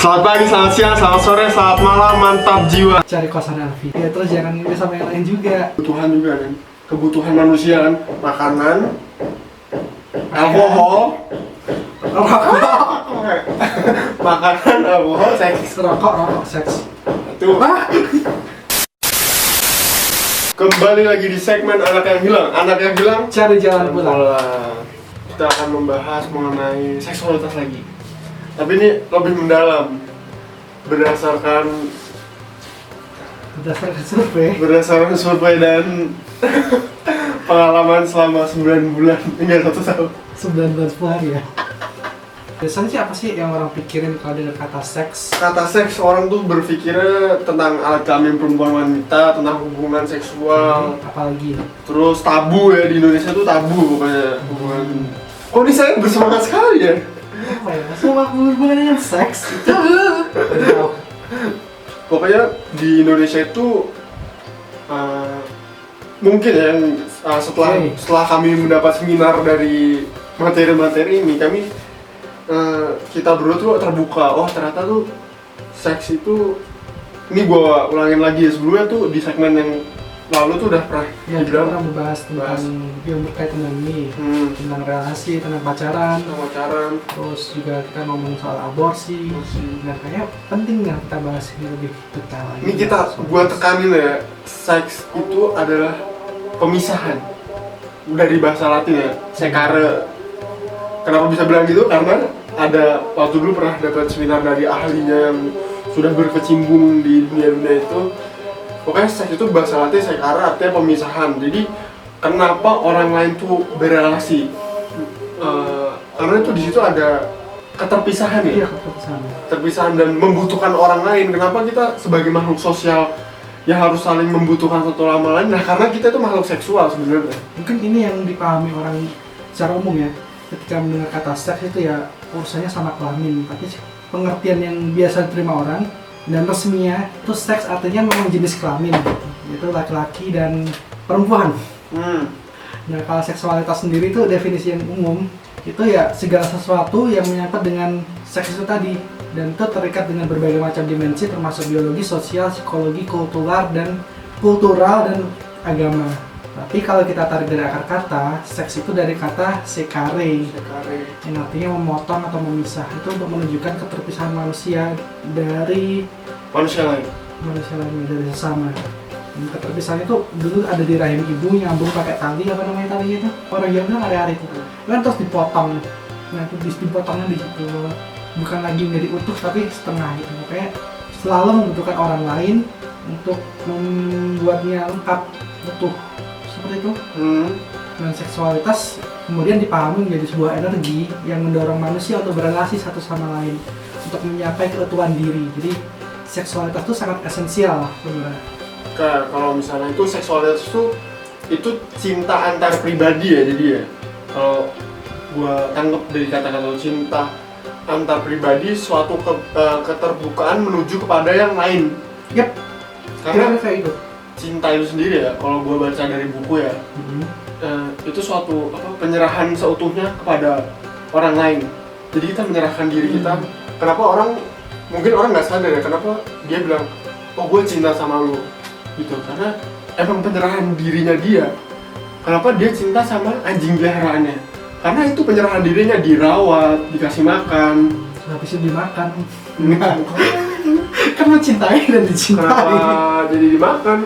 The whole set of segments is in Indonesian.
Selamat pagi, selamat siang, selamat sore, selamat malam, mantap jiwa. Cari kosan Alfi. Ya terus jangan ngemis sama yang lain juga. Kebutuhan juga kan, kebutuhan manusia kan, makanan, alkohol, Rokok, makanan, alkohol, seks. rokok, seks. Itu. Kembali lagi di segmen anak yang hilang. Anak yang hilang. Cari jalan pulang. Kita akan membahas mengenai seksualitas lagi. Tapi ini lebih mendalam, berdasarkan Berdasarkan survei dan pengalaman selama 9 bulan hingga 1 tahun. 9 hari ya. Biasanya sih apa sih yang orang pikirin kalau dengar kata seks? Kata seks, orang tuh berpikirnya tentang alat kelamin perempuan wanita, tentang hubungan seksual. Apalagi Terus tabu ya, di Indonesia tuh tabu pokoknya hubungan. Oh, ini saya bersemangat sekali ya. apa ya? Semua hubungan dengan seks itu. Pokoknya di Indonesia itu mungkin ya setelah kami mendapat seminar dari materi-materi ini, kita berdua tuh terbuka. Oh, ternyata tuh seks itu, ini gua ulangin lagi ya, sebelumnya tuh di segmen yang lalu tuh udah pernah Ya, kita pernah membahas tentang yang berkaitan dengan ini, tentang relasi, tentang pacaran, terus juga kita ngomong soal aborsi. Nah, kayaknya penting ya kita bahas ini lebih detail lagi. Ini gua tekanin ya, seks itu adalah pemisahan dari bahasa Latin ya, sekare. Kenapa bisa bilang gitu? Karena ada waktu dulu pernah dapat seminar dari ahlinya yang sudah berkecimpung di dunia itu. Pokoknya seks itu bahasa Latin sekare, artinya pemisahan. Jadi kenapa orang lain tuh berelasi? Karena itu di situ ada keterpisahan ya. Iya, keputusan. Terpisahan dan membutuhkan orang lain. Kenapa kita sebagai makhluk sosial yang harus saling membutuhkan satu sama lain? Nah, karena kita itu makhluk seksual sebenarnya. Mungkin ini yang dipahami orang secara umum ya. Ketika mendengar kata seks itu ya urusannya sama kelamin. Tapi pengertian yang biasa diterima orang dan resminya itu seks artinya memang jenis kelamin, yaitu laki-laki dan perempuan. Nah, kalau seksualitas sendiri itu definisi yang umum itu ya segala sesuatu yang menyangkut dengan seks itu tadi, dan itu terikat dengan berbagai macam dimensi termasuk biologi, sosial, psikologi, kultural dan agama. Tapi kalau kita tarik dari akar kata, seks itu dari kata sekare, yang artinya memotong atau memisah. Itu untuk menunjukkan keterpisahan manusia dari Manusia lain. dari sesama. Dan keterpisahan itu dulu ada di rahim ibu, nyambung pakai tali, apa namanya tali itu? Orang yang bilang hari-hari itu kan terus dipotong. Nah, itu dipotongnya di situ, bukan lagi menjadi utuh tapi setengah gitu. Makanya selalu membutuhkan orang lain untuk membuatnya lengkap, utuh seperti itu. Dan seksualitas kemudian dipahami menjadi sebuah energi yang mendorong manusia untuk berelasi satu sama lain untuk mencapai keutuhan diri. Jadi seksualitas itu sangat esensial sebenarnya. Kalau misalnya itu seksualitas itu cinta antar pribadi ya, jadi ya. Kalau gua tanggap dari kata-kata cinta antar pribadi, suatu keterbukaan menuju kepada yang lain. Yap. Karena kayak itu. Cinta itu sendiri ya, kalau gue baca dari buku ya, itu suatu penyerahan seutuhnya kepada orang lain. Jadi kita menyerahkan diri kita. Kenapa mungkin orang nggak sadar ya, kenapa dia bilang, oh gue cinta sama lu gitu, karena emang penyerahan dirinya dia. Kenapa dia cinta sama anjing peliharaannya? Karena itu penyerahan dirinya, dirawat, dikasih makan. Habis itu dimakan. Kan mencintai dan dicintai. Kenapa jadi dimakan?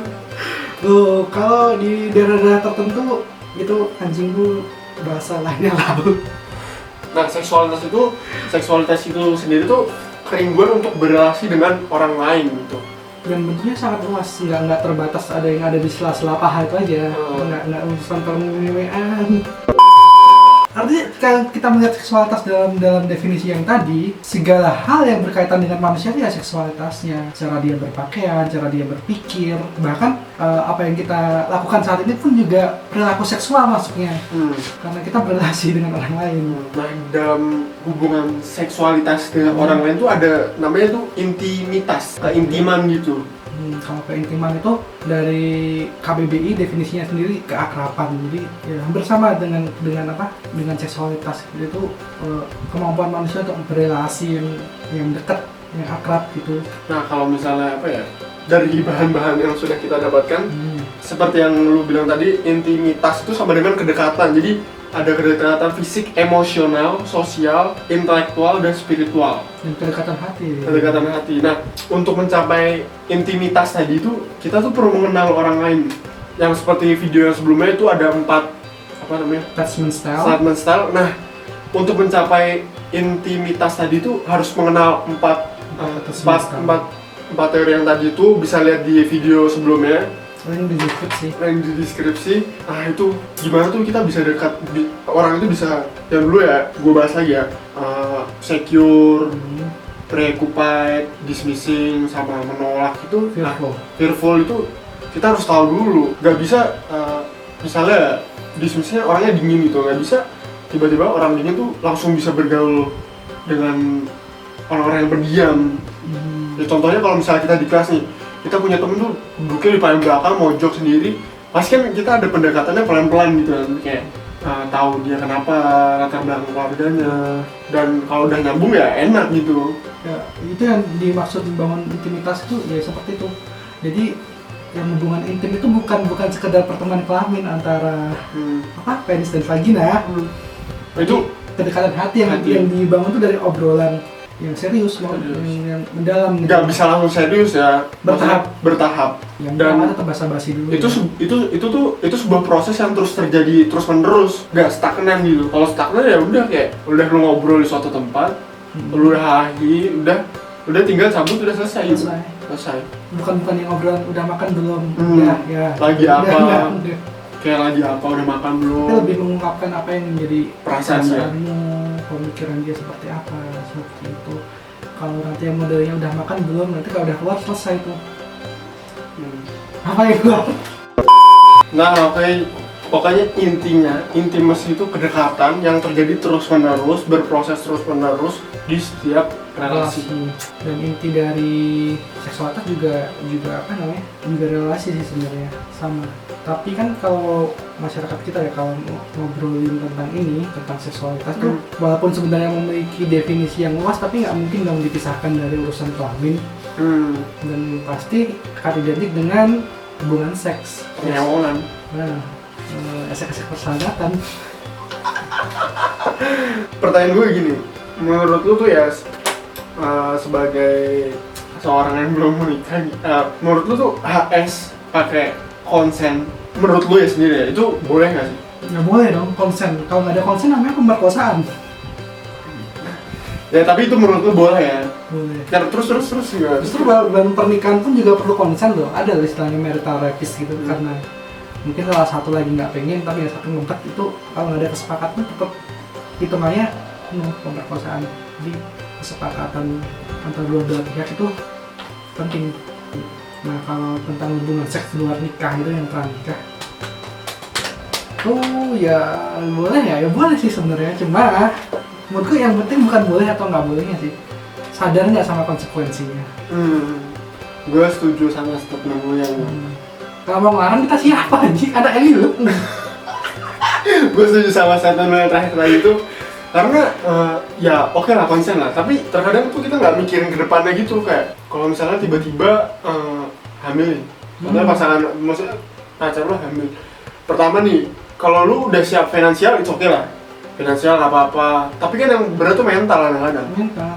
Tuh, kalau di daerah-daerah tertentu itu anjing tuh bahasa lainnya laut. Nah, seksualitas itu sendiri tuh kerinduan untuk berrelasi dengan orang lain gitu. Dan bentuknya sangat luas, nggak terbatas ada yang ada di sela-sela paha itu aja. Nggak urusan permewean. Artinya kalau kita melihat seksualitas dalam definisi yang tadi, segala hal yang berkaitan dengan manusia itu ya seksualitasnya. Cara dia berpakaian, cara dia berpikir, bahkan apa yang kita lakukan saat ini pun juga perilaku seksual masuknya. Karena kita berrelasi dengan orang lain. Nah, dalam hubungan seksualitas dengan orang lain tuh ada namanya tuh intimitas, keintiman gitu. Kalau keintiman itu dari KBBI definisinya sendiri keakraban. Jadi ya hampir sama dengan seksualitas. Itu kemampuan manusia untuk berrelasi yang dekat yang akrab gitu. Nah kalau misalnya apa ya, dari bahan-bahan yang sudah kita dapatkan, seperti yang lu bilang tadi, intimitas itu sama dengan kedekatan. Jadi ada kedekatan fisik, emosional, sosial, intelektual, dan spiritual. Dan kedekatan hati. Kedekatan hati. Nah, untuk mencapai intimitas tadi itu, kita tuh perlu mengenal orang lain. Yang seperti video yang sebelumnya itu ada 4 apa namanya? Attachment style. Attachment style. Nah, untuk mencapai intimitas tadi itu harus mengenal 4 teori yang tadi itu, bisa lihat di video sebelumnya. Link di deskripsi. Link di deskripsi. Nah itu gimana tuh kita bisa dekat orang itu bisa, yang dulu ya gue bahas lagi ya, secure, preoccupied, dismissing, sama menolak itu. Fearful. Fearful itu kita harus tahu dulu. Gak bisa misalnya dismissingnya orangnya dingin gitu, gak bisa tiba-tiba orang dingin tuh langsung bisa bergaul dengan orang-orang yang berdiam. Ya, contohnya kalau misalnya kita di kelas nih, kita punya temen tuh duduknya di paling belakang, mojok sendiri, pasti kan kita ada pendekatannya pelan-pelan gitu kan, kayak tahu dia kenapa, latar belakang keluarganya, dan kalau udah nyambung ya enak gitu. Ya, itu yang dimaksud membangun intimitas itu ya seperti itu. Jadi yang hubungan intim itu bukan sekedar pertemuan kelamin antara penis dan vagina. Itu kedekatan hati yang dibangun itu dari obrolan yang serius, yang mendalam. Nggak bisa langsung serius ya, bertahap. Yang dan ada basa-basi dulu. Itu sebuah proses yang terus terjadi terus menerus, nggak stagnan gitu. Kalau stagnan ya udah lu ngobrol di suatu tempat, lu udah hahi, udah tinggal cabut, udah selesai. Bukan yang obrolan udah makan belum, ya. Lagi apa? Kayak lagi apa, udah makan belum? Kita lebih mengungkapkan apa yang menjadi perasaanmu, pemikiran dia seperti apa, seperti itu. Kalau nanti yang modelnya udah makan belum, nanti kalau udah keluar selesai itu. Apa yang keluar? Nah, pokoknya intinya, intimacy itu kedekatan yang terjadi terus-menerus, berproses terus-menerus di setiap relasi. Dan inti dari seksualitas juga apa namanya? Juga relasi sih sebenarnya, sama. Tapi kan kalau masyarakat kita ya, kalau ngobrolin tentang seksualitas tuh, walaupun sebenarnya memiliki definisi yang luas, tapi nggak mungkin dong dipisahkan dari urusan kelamin. Dan pasti akan identik dengan hubungan seks. Penyawangan. Nah, seks persahabatan. Pertanyaan gue gini, menurut lu tuh ya sebagai seorang yang belum menikah, menurut lu tuh HS pakai konsen, menurut lu ya sendiri ya, itu boleh nggak sih? Nggak boleh dong, konsen. Kalau nggak ada konsen namanya pemerkosaan. Ya tapi itu menurut lu boleh ya? Boleh. Ya, terus juga. Justru dalam pernikahan pun juga perlu konsen loh. Ada istilahnya marital rapist gitu, karena mungkin salah satu lagi nggak pengen, tapi yang satu ngumpet, itu kalau nggak ada kesepakatan tetap hitungannya pemerkosaan. Jadi kesepakatan antara dua belah pihak itu penting. Nah, kalau tentang hubungan seks di luar nikah itu, yang pranikah, ya boleh ya boleh sih sebenarnya. Cuma menurutku yang penting bukan boleh atau nggak bolehnya sih, sadar nggak sama konsekuensinya. Gue setuju sama statement lu yang kalau mau ngelarang kita siapa anjing, ada Eli lu. Gue setuju sama statement yang terakhir tadi itu, karena ya oke lah konsen lah, tapi terkadang tuh kita nggak mikirin ke depannya gitu. Kayak kalau misalnya tiba-tiba hamil, maksudnya pasangan, maksudnya pacar lo hamil, pertama nih, kalau lu udah siap finansial itu oke lah, finansial nggak apa-apa, tapi kan yang berat tuh mental kadang-kadang.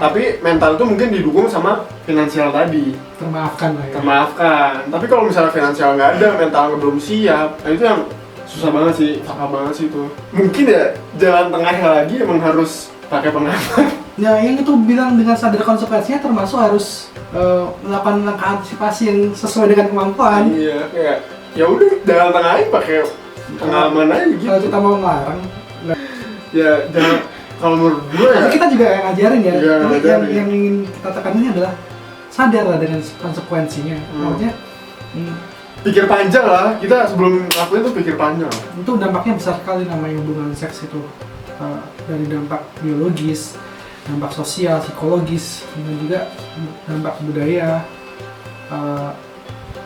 Tapi mental itu mungkin didukung sama finansial tadi, termaafkan lah ya. Termaafkan. Tapi kalau misalnya finansial nggak ada, mental belum siap, nah itu yang susah banget sih, fakta banget sih itu. Mungkin ya jalan tengahnya lagi emang harus pakai pengaman. Ya yang itu bilang dengan sadar konsekuensinya, termasuk harus melakukan langkah antisipasi yang sesuai dengan kemampuan. Iya, kayak ya udah jalan tengah aja, pakai pengalaman aja gitu. Kalau kita mau ngelarang, ya jangan. Kalau menurut gue ya. Tapi kita juga ngajarin ya. Iya, yang ingin kita tekan ini adalah sadar lah dengan konsekuensinya. Maksudnya pikir panjang lah, kita sebelum lakuin tuh pikir panjang. Itu dampaknya besar sekali namanya hubungan seks itu. Dari dampak biologis, dampak sosial, psikologis, dan juga dampak budaya.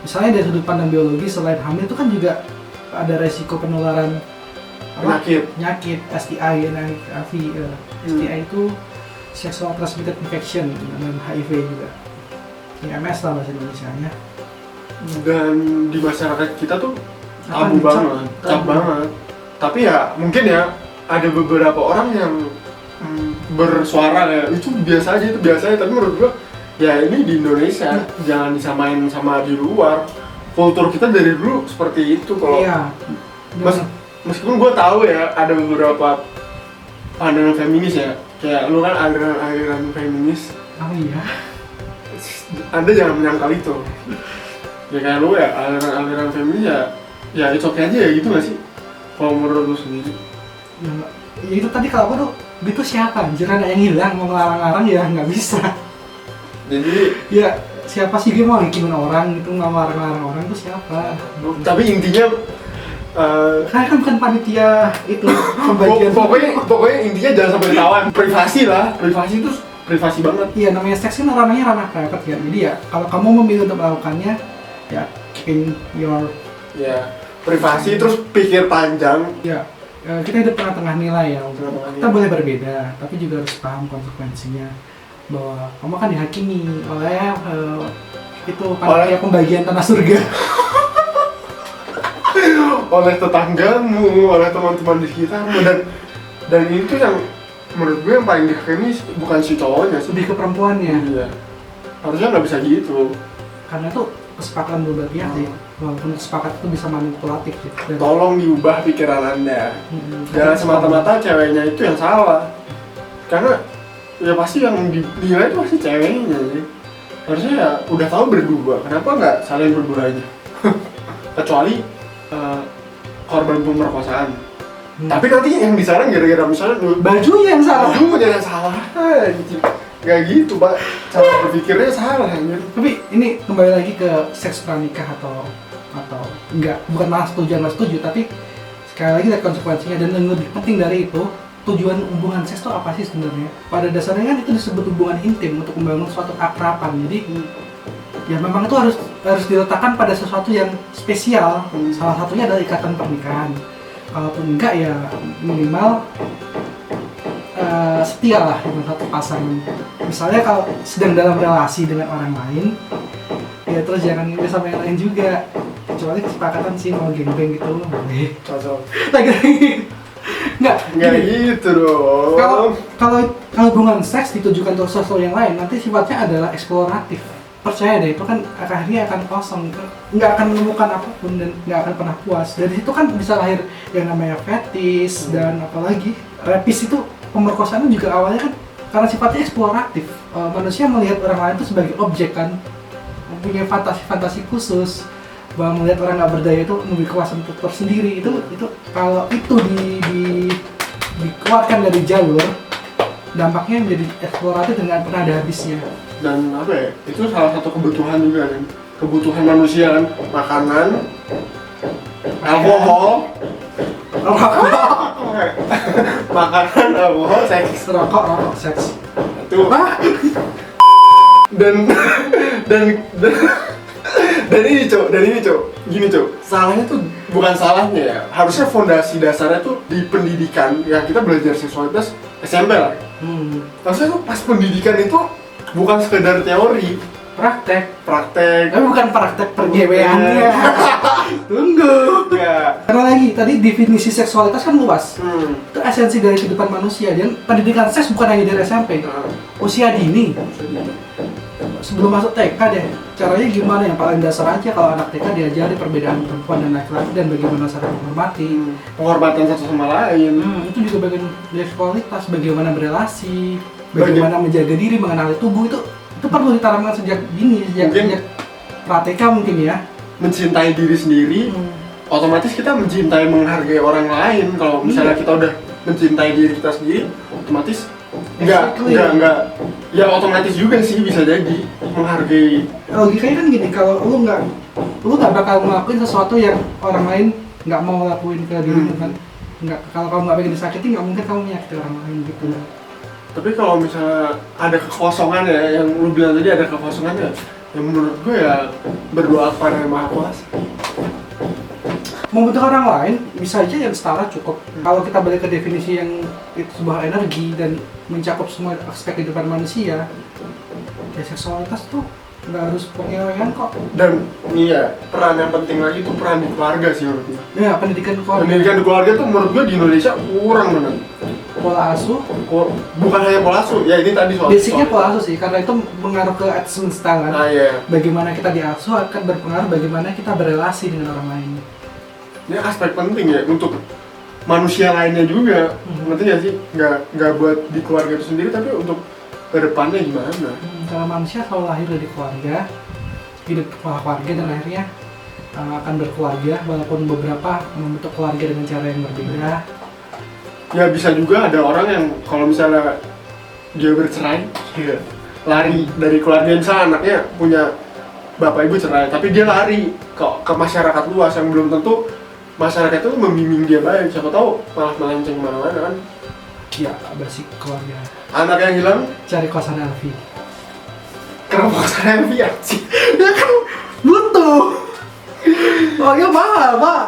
Misalnya dari sudut pandang biologis, selain hamil itu kan juga ada resiko penularan penyakit STI, STI itu sexual transmitted infection dan HIV juga, IMS lah bahasa Indonesia-nya. Dan di masyarakat kita tuh Apa tabu nih, banget, tabu banget. Tapi ya mungkin ya ada beberapa orang yang bersuara kayak itu biasa aja, tapi menurut gua ya ini di Indonesia jangan disamain sama di luar. Kultur kita dari dulu seperti itu kalau Iya. meskipun gua tahu ya ada beberapa pandangan feminis ya, kayak lu kan aliran feminis, Oh iya. Anda jangan menyangkal itu. Ya kayak lu ya aliran feminis ya itu oke aja ya gitu nggak sih? Kalau menurut lu sendiri? Ya itu tadi kalau aku tuh gitu siapa? Anjir ada yang hilang mau ngelarang-larang ya nggak bisa. Jadi Ya siapa sih dia mau ngikinin orang gitu mau ngelarang-larang orang itu siapa? tapi intinya Saya kan bukan panitia itu pembagian. pokoknya intinya jangan sampai ketahuan. Privasi lah, privasi itu privasi banget. Iya namanya seks kan ranahnya ranah private kan. Jadi ya kalau kamu memilih untuk melakukannya ya in your Ya, privasi terus pikir panjang. ya kita hidup tengah-tengah nilai ya. Tengah-tengah Kita nilai. boleh berbeda tapi juga harus paham konsekuensinya bahwa kamu kan dihakimi oleh itu panitia pembagian tanah surga. Oleh tetanggamu, oleh teman-teman di sekitarmu dan itu yang menurut gue yang paling dihakimi bukan si cowoknya sih. Lebih ke perempuannya Iya. Harusnya nggak bisa gitu. karena itu kesepakatan dua belah pihak sih. Walaupun sepakat itu bisa manipulatif sih. Dan, Tolong diubah pikiran Anda. Jangan semata-mata ceweknya itu yang salah. Karena ya pasti yang dinilai itu pasti ceweknya sih. Harusnya ya udah tahu berdua, kenapa nggak saling berdua aja? Kecuali korban pemerkosaan. Tapi nanti yang disarang gara-gara misalnya bajunya yang salah. bajunya yang salah. Gak gitu Pak, cara berpikirnya salah anjir. Tapi ini kembali lagi ke seks pranikah atau enggak, bukan malah setuju nggak setuju, tapi sekali lagi lihat konsekuensinya dan yang lebih penting dari itu tujuan hubungan seks itu apa sih sebenarnya? Pada dasarnya kan itu disebut hubungan intim untuk membangun suatu keakraban. Jadi ya memang itu harus diletakkan pada sesuatu yang spesial. Salah satunya adalah ikatan pernikahan. Kalaupun enggak ya minimal setia lah dengan satu pasangan. Misalnya kalau sedang dalam relasi dengan orang lain, ya terus jangan ngewe sama yang lain juga. Kecuali kesepakatan sih mau geng-geng gitu, boleh. Cocok. Lagi nggak Gitu dong. kalau hubungan seks ditujukan untuk sesuatu yang lain, nanti sifatnya adalah eksploratif. Percaya deh, itu kan akhirnya akan kosong, nggak akan menemukan apapun dan nggak akan pernah puas. Dari situ kan bisa lahir yang namanya fetish dan apalagi rapis itu. Pemerkosaan juga awalnya kan karena sifatnya eksploratif. Manusia melihat orang lain itu sebagai objek kan, mempunyai fantasi khusus, bahwa melihat orang nggak berdaya itu memiliki kepuasan tersendiri. Itu kalau itu dikeluarkan dari jalur, dampaknya menjadi eksploratif dengan pernah ada habisnya. Dan apa ya, itu salah satu kebutuhan juga kan, kebutuhan manusia kan, makanan, alkohol, makanan, alkohol, seks, rokok, seks. itu dan ini cok, gini cok, salahnya tuh bukan salahnya ya, harusnya fondasi dasarnya tuh di pendidikan ya, kita belajar seksualitas SMP lah. Harusnya tuh pas pendidikan itu bukan sekedar teori, Praktek. praktek. Tapi bukan praktek pergeweannya. Tunggu. Ya. Karena lagi tadi definisi seksualitas kan luas. Hmm. Itu esensi dari kehidupan manusia. Dan pendidikan seks bukan hanya dari SMP. Usia dini. Sebelum masuk TK deh. Caranya gimana yang paling dasar aja kalau anak TK diajari perbedaan perempuan dan laki-laki dan bagaimana cara menghormati. Penghormatan satu sama lain. Itu juga bagian dari seksualitas, bagaimana berelasi, bagaimana menjaga diri, mengenali tubuh itu perlu ditanamkan sejak dini, sejak pra-TK mungkin ya. Mencintai diri sendiri, otomatis kita mencintai, menghargai orang lain. Kalau misalnya kita udah mencintai diri kita sendiri, otomatis enggak, ya otomatis juga sih bisa jadi menghargai. Logikanya kan gini, kalau lu nggak bakal ngelakuin sesuatu yang orang lain nggak mau lakuin ke dirimu kan. Nggak, kalau kamu nggak pengen disakiti, nggak mungkin kamu menyakiti orang lain gitu. Tapi kalau misalnya ada kekosongan ya, yang lu bilang tadi ada kekosongan ya, yang menurut gue ya berdoa kepada Yang Maha Kuasa. Membutuhkan orang lain bisa aja yang setara cukup. Kalau kita balik ke definisi yang itu sebuah energi dan mencakup semua aspek kehidupan manusia, ya seksualitas tuh nggak harus pengewengan kok. Dan iya, peran yang penting lagi itu peran di keluarga sih menurut gue. Ya, pendidikan keluarga. Pendidikan di keluarga tuh menurut gue di Indonesia kurang banget. Pola asuh, Bukan hanya pola asuh, ya ini tadi soal basicnya soal- pola asuh sih, karena itu mengaruh ke attachment style kan. Ah iya, Bagaimana kita diasuh akan berpengaruh bagaimana kita berrelasi dengan orang lain. ini aspek penting ya untuk manusia lainnya juga. Ngerti nggak sih? Nggak buat di keluarga itu sendiri, tapi untuk kedepannya gimana? Kalau manusia selalu lahir dari keluarga, hidup di keluarga dan akhirnya akan berkeluarga, walaupun beberapa membentuk keluarga dengan cara yang berbeda. Ya bisa juga ada orang yang kalau misalnya dia bercerai, dia lari dari keluarga, misalnya anaknya punya bapak ibu cerai, tapi dia lari ke masyarakat luas yang belum tentu masyarakat itu membimbing dia baik, siapa tahu malah melenceng mana-mana kan. Ya, basic keluarga. Anak yang hilang, Cari kosan Elvi. kenapa saya lihat sih? Ya kan butuh. Oh ya mahal, Pak.